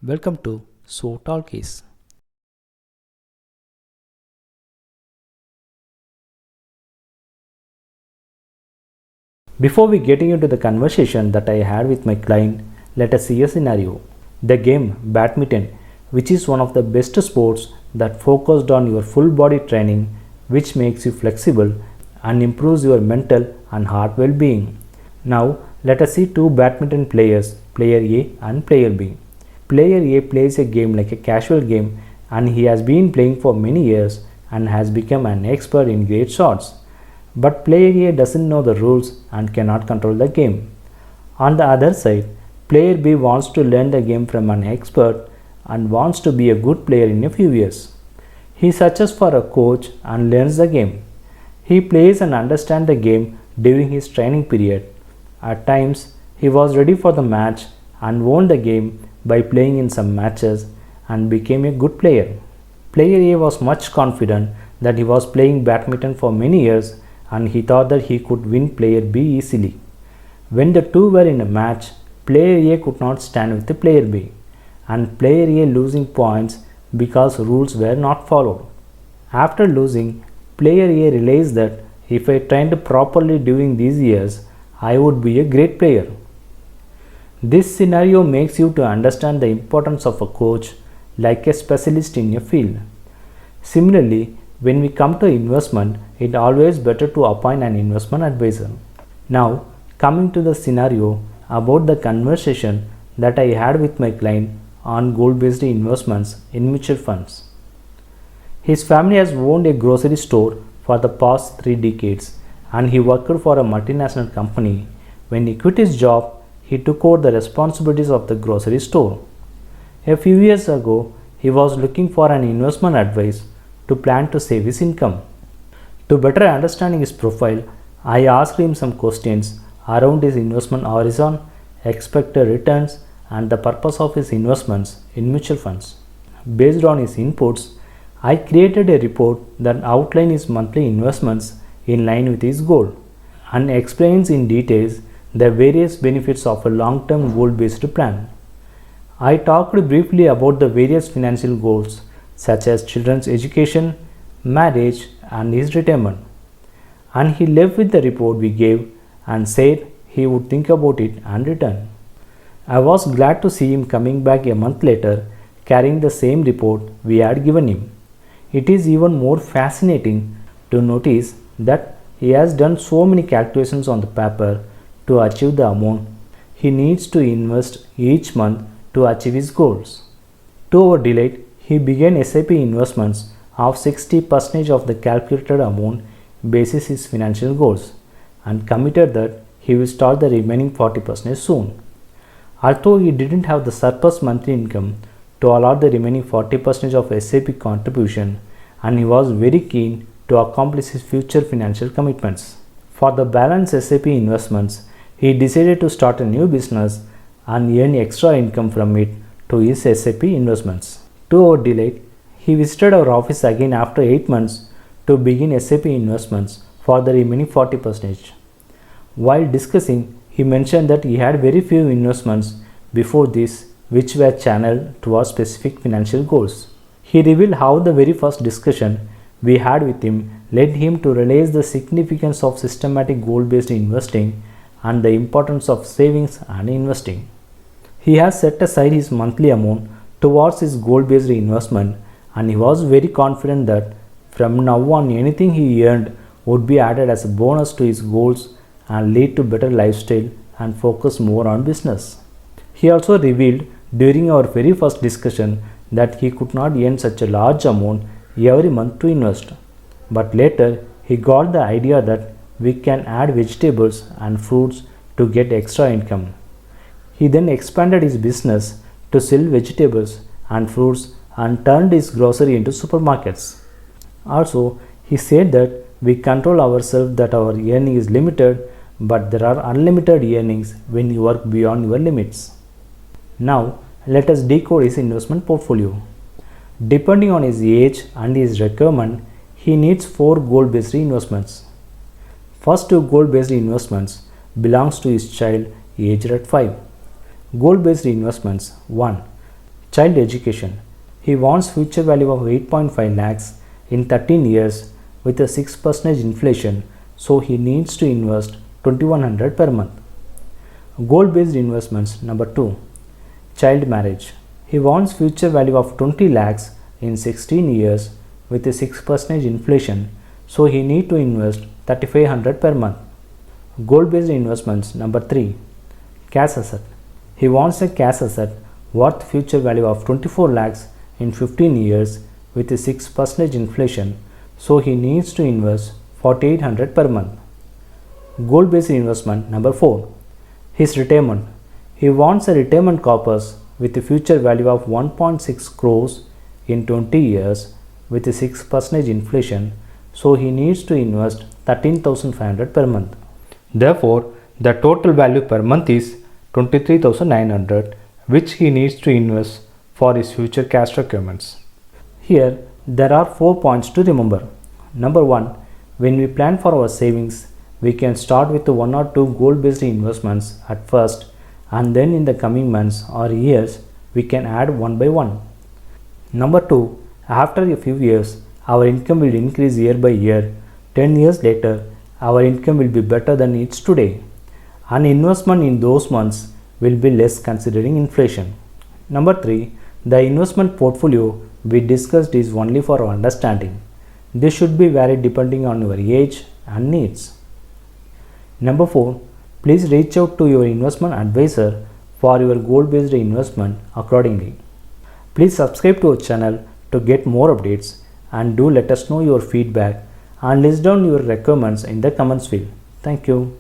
Welcome to So Talkies. Before we getting into the conversation that I had with my client, let us see a scenario. The game badminton, which is one of the best sports that focused on your full body training, which makes you flexible and improves your mental and heart well-being. Now, let us see two badminton players, player A and player B. Player A plays a game like a casual game and he has been playing for many years and has become an expert in great shots. But player A doesn't know the rules and cannot control the game. On the other side, player B wants to learn the game from an expert and wants to be a good player in a few years. He searches for a coach and learns the game. He plays and understands the game during his training period. At times, he was ready for the match and won the game by playing in some matches and became a good player. Player A was much confident that he was playing badminton for many years and he thought that he could win player B easily. When the two were in a match, player A could not stand with the player B and player A losing points because rules were not followed. After losing, player A realized that if I trained properly during these years, I would be a great player. This scenario makes you to understand the importance of a coach like a specialist in a field. Similarly, when we come to investment, it is always better to appoint an investment advisor. Now, coming to the scenario about the conversation that I had with my client on goal-based investments in mutual funds. His family has owned a grocery store for the past 3 decades and he worked for a multinational company. When he quit his job, he took over the responsibilities of the grocery store. A few years ago, he was looking for an investment advice to plan to save his income. To better understanding his profile, I asked him some questions around his investment horizon, expected returns, and the purpose of his investments in mutual funds. Based on his inputs, I created a report that outlines his monthly investments in line with his goal and explains in details the various benefits of a long-term goal-based plan. I talked briefly about the various financial goals such as children's education, marriage, and his retirement. And he left with the report we gave and said he would think about it and return. I was glad to see him coming back a month later carrying the same report we had given him. It is even more fascinating to notice that he has done so many calculations on the paper to achieve the amount he needs to invest each month to achieve his goals. To our delight, he began SIP investments of 60% of the calculated amount basis his financial goals and committed that he will start the remaining 40% soon. Although he didn't have the surplus monthly income to allot the remaining 40% of SIP contribution and he was very keen to accomplish his future financial commitments. For the balance SIP investments, he decided to start a new business and earn extra income from it to his SIP investments. To our delight, he visited our office again after 8 months to begin SIP investments for the remaining 40%. While discussing, he mentioned that he had very few investments before this which were channeled towards specific financial goals. He revealed how the very first discussion we had with him led him to realize the significance of systematic goal-based investing and the importance of savings and investing. He has set aside his monthly amount towards his goal-based investment and he was very confident that from now on anything he earned would be added as a bonus to his goals and lead to better lifestyle and focus more on business. He also revealed during our very first discussion that he could not earn such a large amount every month to invest. But later he got the idea that we can add vegetables and fruits to get extra income. He then expanded his business to sell vegetables and fruits and turned his grocery into supermarkets. Also, he said that we control ourselves that our earning is limited, but there are unlimited earnings when you work beyond your limits. Now, let us decode his investment portfolio. Depending on his age and his requirement, he needs 4 goal-based investments. First 2 goal-based investments belongs to his child aged at 5. Goal-based investments 1. Child education. He wants future value of 8.5 lakhs in 13 years with a 6% inflation, so he needs to invest 2100 per month. Goal based investments. Number 2. Child marriage. He wants future value of 20 lakhs in 16 years with a 6% inflation, so he need to invest 3500 per month. Goal based investments. Number 3. Cash asset. He wants a cash asset worth future value of 24 lakhs in 15 years with a 6% inflation, so he needs to invest 4800 per month. Goal based investment. Number 4. His retirement. He wants a retirement corpus with a future value of 1.6 crores in 20 years with a 6% inflation, so he needs to invest 13,500 per month. Therefore, the total value per month is 23,900, which he needs to invest for his future cash requirements. Here, there are 4 points to remember. Number 1. When we plan for our savings, we can start with 1 or 2 goal-based investments at first, and then in the coming months or years, we can add one by one. Number 2. After a few years, our income will increase year by year. 10 years later, our income will be better than it's today. An investment in those months will be less considering inflation. Number 3. The investment portfolio we discussed is only for our understanding. This should be varied depending on your age and needs. Number 4. Please reach out to your investment advisor for your goal-based investment accordingly. Please subscribe to our channel to get more updates, and do let us know your feedback and list down your requirements in the comments field. Thank you.